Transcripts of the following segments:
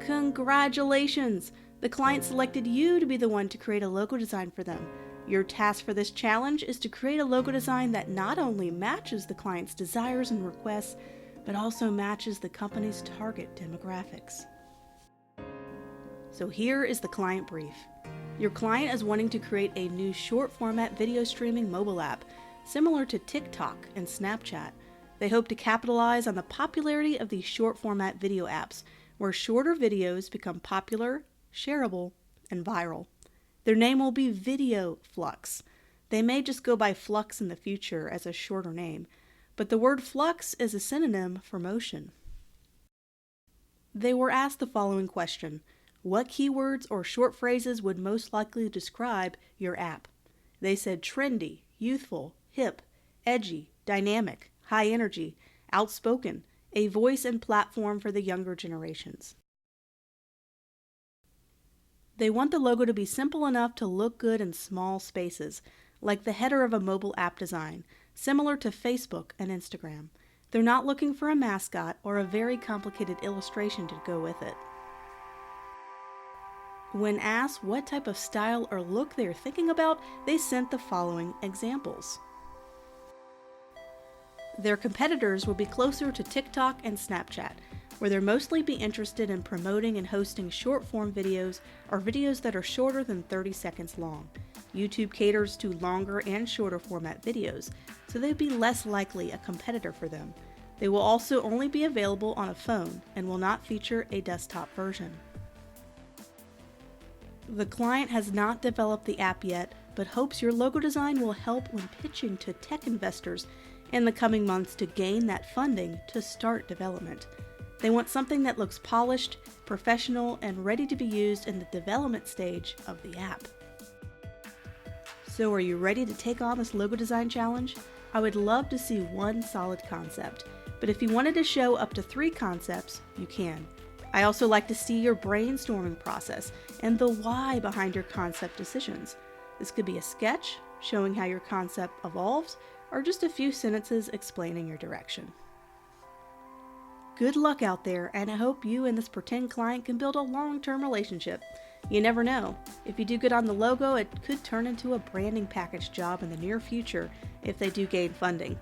Congratulations! The client selected you to be the one to create a logo design for them. Your task for this challenge is to create a logo design that not only matches the client's desires and requests, but also matches the company's target demographics. So here is the client brief. Your client is wanting to create a new short format video streaming mobile app, similar to TikTok and Snapchat. They hope to capitalize on the popularity of these short format video apps, where shorter videos become popular, shareable, and viral. Their name will be Video Flux. They may just go by Flux in the future as a shorter name, but the word flux is a synonym for motion. They were asked the following question: what keywords or short phrases would most likely describe your app? They said trendy, youthful, hip, edgy, dynamic, high energy, outspoken, a voice and platform for the younger generations. They want the logo to be simple enough to look good in small spaces, like the header of a mobile app design, similar to Facebook and Instagram. They're not looking for a mascot or a very complicated illustration to go with it. When asked what type of style or look they are thinking about, they sent the following examples. Their competitors will be closer to TikTok and Snapchat, where they'll mostly be interested in promoting and hosting short-form videos or videos that are shorter than 30 seconds long. YouTube caters to longer and shorter format videos, so they'd be less likely a competitor for them. They will also only be available on a phone and will not feature a desktop version. The client has not developed the app yet, but hopes your logo design will help when pitching to tech investors in the coming months to gain that funding to start development. They want something that looks polished, professional, and ready to be used in the development stage of the app. So are you ready to take on this logo design challenge? I would love to see one solid concept, but if you wanted to show up to 3 concepts, you can. I also like to see your brainstorming process and the why behind your concept decisions. This could be a sketch showing how your concept evolves, or just a few sentences explaining your direction. Good luck out there, and I hope you and this pretend client can build a long-term relationship. You never know. If you do good on the logo, it could turn into a branding package job in the near future if they do gain funding.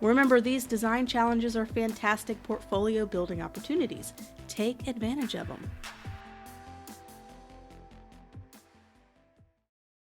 Remember, these design challenges are fantastic portfolio building opportunities. Take advantage of them.